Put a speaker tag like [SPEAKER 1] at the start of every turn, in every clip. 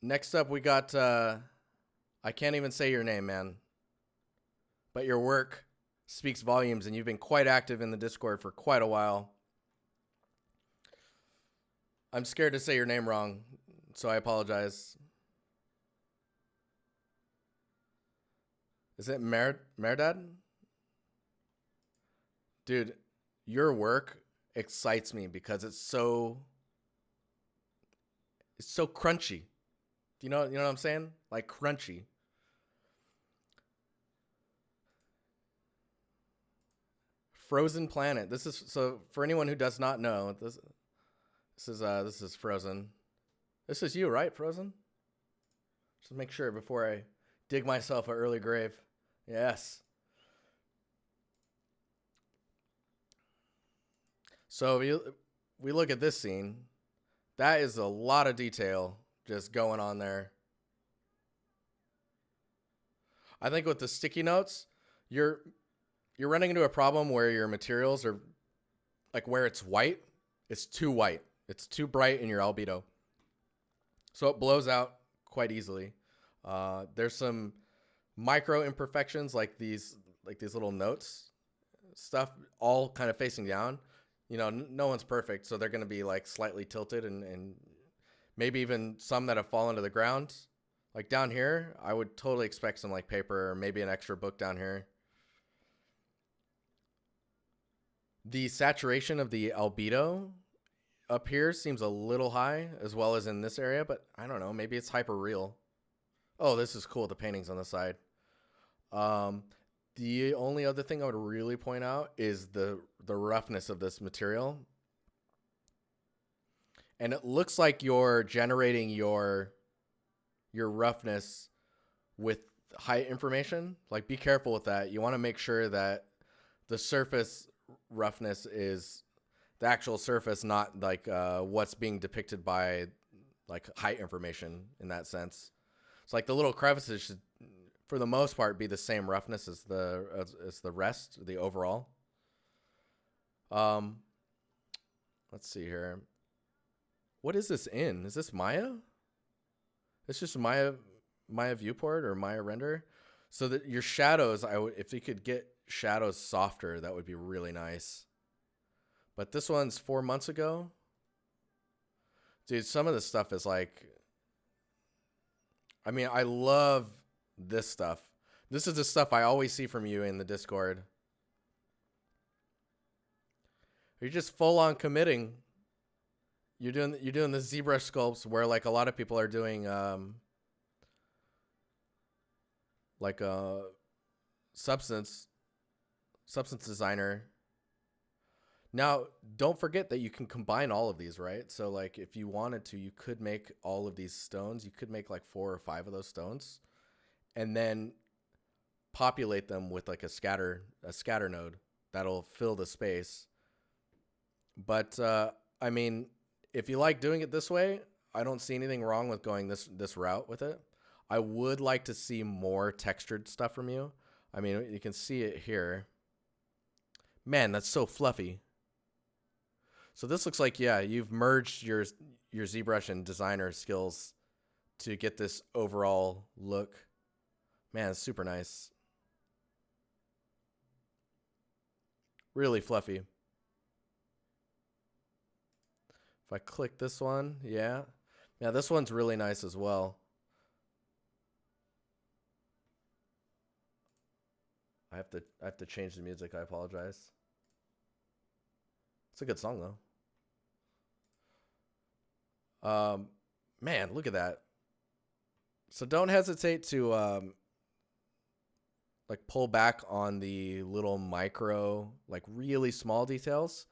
[SPEAKER 1] Next up, we got, I can't even say your name, man, but your work speaks volumes, and you've been quite active in the Discord for quite a while. I'm scared to say your name wrong, so I apologize. Is it Mehrdad? Dude, your work excites me because it's so crunchy. Do you know what I'm saying? Like crunchy. Frozen Planet. This is so for anyone who does not know, this is Frozen. This is you, right, Frozen? Just make sure before I dig myself an early grave. Yes. So we look at this scene. That is a lot of detail just going on there. I think with the sticky notes, you're running into a problem where your materials are like where it's white, it's too white. It's too bright in your albedo. So it blows out quite easily. There's some micro imperfections like these little notes stuff all kind of facing down. You know, no one's perfect, so they're going to be like slightly tilted and maybe even some that have fallen to the ground. Like down here, I would totally expect some like paper or maybe an extra book down here. The saturation of the albedo up here seems a little high as well as in this area, but I don't know, maybe it's hyper real. Oh, this is cool, the paintings on the side. The only other thing I would really point out is the roughness of this material. And it looks like you're generating your roughness with height information. Like, be careful with that. You want to make sure that the surface roughness is the actual surface, not like what's being depicted by like height information in that sense. It's like the little crevices should, for the most part, be the same roughness as the rest, the overall. Let's see here. What is this in? Is this Maya? It's just Maya viewport or Maya render. So that your shadows, if you could get shadows softer, that would be really nice. But this one's 4 months ago. Dude, some of this stuff is like, I mean, I love this stuff. This is the stuff I always see from you in the Discord. You're just full on committing. You're doing the ZBrush sculpts where like a lot of people are doing like a substance designer. Now, don't forget that you can combine all of these, right? So like if you wanted to, you could make all of these stones. You could make like 4 or 5 of those stones and then populate them with like a scatter node that'll fill the space. But I mean, if you like doing it this way, I don't see anything wrong with going this route with it. I would like to see more textured stuff from you. I mean, you can see it here. Man, that's so fluffy. So this looks like, yeah, you've merged your ZBrush and designer skills to get this overall look. Man, it's super nice. Really fluffy. If I click this one, yeah. Yeah, this one's really nice as well. I have to change the music. I apologize. It's a good song though. Man, look at that. So don't hesitate to like pull back on the little micro, like really small details,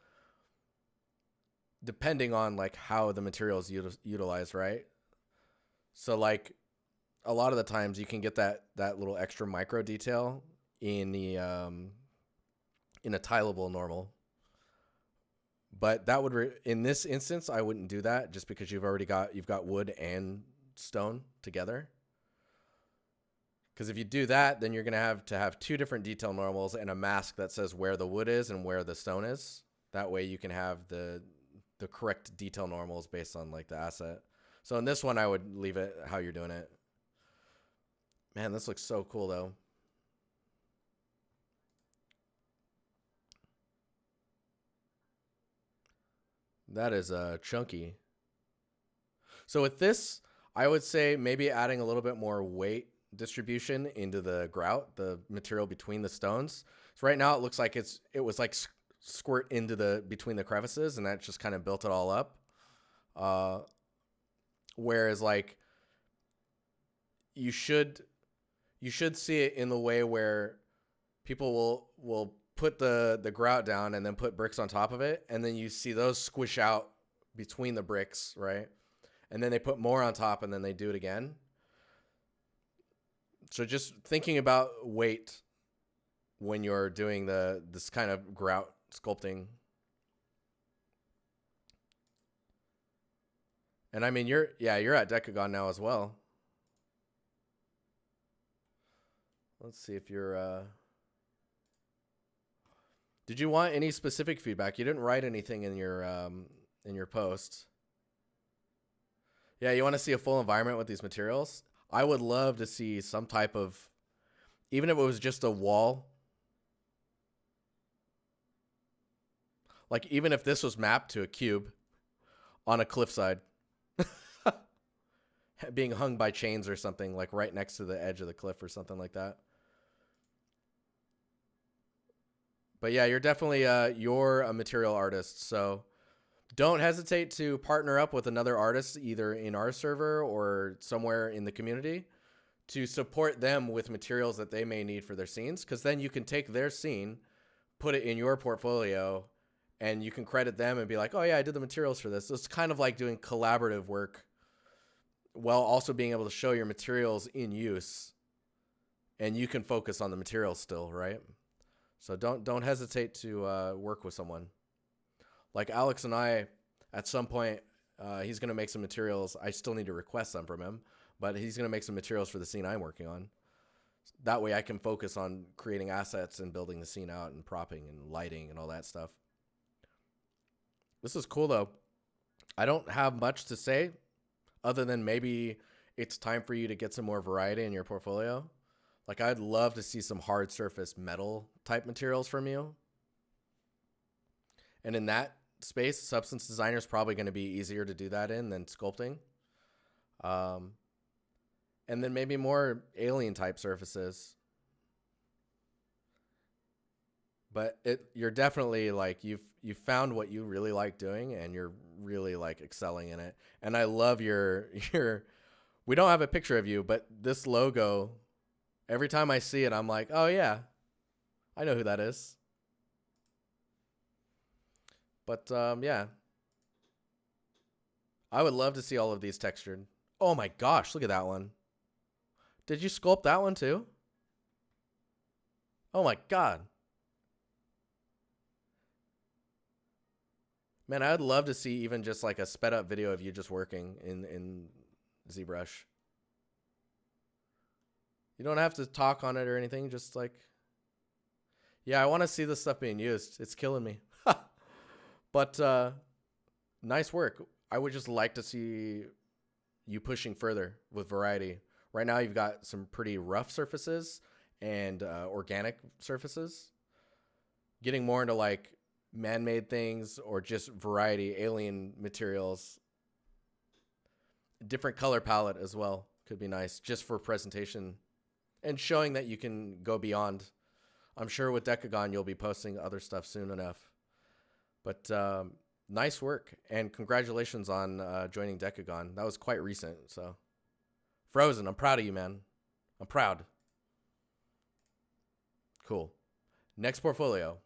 [SPEAKER 1] depending on like how the material is utilized, right? So like a lot of the times you can get that little extra micro detail in the in a tileable normal. But that would in this instance I wouldn't do that just because you've got wood and stone together. Because if you do that, then you're going to have 2 different detail normals and a mask that says where the wood is and where the stone is. That way you can have the correct detail normals based on like the asset. So in this one, I would leave it how you're doing it. Man, this looks so cool, though. That is chunky. So with this, I would say maybe adding a little bit more weight distribution into the grout, the material between the stones. So right now it looks like it was like squirt into the between the crevices, and that just kind of built it all up. Whereas like you should see it in the way where people will put the grout down and then put bricks on top of it, and then you see those squish out between the bricks, right? And then they put more on top, and then they do it again. So just thinking about weight when you're doing this kind of grout sculpting. And I mean, you're at Decagon now as well. Let's see if you're did you want any specific feedback? You didn't write anything in your post. Yeah, you want to see a full environment with these materials? I would love to see some type of, even if it was just a wall. Like even if this was mapped to a cube on a cliffside, being hung by chains or something, like right next to the edge of the cliff or something like that. But yeah, you're definitely you're a material artist, so don't hesitate to partner up with another artist either in our server or somewhere in the community to support them with materials that they may need for their scenes, because then you can take their scene, put it in your portfolio, and you can credit them and be like, oh yeah, I did the materials for this. So it's kind of like doing collaborative work while also being able to show your materials in use, and you can focus on the materials still, right? So don't hesitate to work with someone. Like Alex and I, at some point, he's going to make some materials. I still need to request some from him, but he's going to make some materials for the scene I'm working on. That way I can focus on creating assets and building the scene out and propping and lighting and all that stuff. This is cool, though. I don't have much to say other than maybe it's time for you to get some more variety in your portfolio. Like, I'd love to see some hard surface metal type materials from you. And in that space, substance designer is probably going to be easier to do that in than sculpting. And then maybe more alien type surfaces. But you're definitely like, you've found what you really like doing, and you're really like excelling in it. And I love your we don't have a picture of you, but this logo, every time I see it, I'm like, oh yeah, I know who that is. But yeah, I would love to see all of these textured. Oh my gosh, look at that one. Did you sculpt that one too? Oh my God. Man, I'd love to see even just like a sped up video of you just working in ZBrush. You don't have to talk on it or anything. Just like, yeah, I want to see this stuff being used. It's killing me. But nice work. I would just like to see you pushing further with variety. Right now, you've got some pretty rough surfaces and organic surfaces. Getting more into like man-made things or just variety, alien materials. Different color palette as well could be nice just for presentation and showing that you can go beyond. I'm sure with Decagon, you'll be posting other stuff soon enough. But nice work, and congratulations on joining Decagon. That was quite recent. So, Frozen, I'm proud of you, man. I'm proud. Cool. Next portfolio.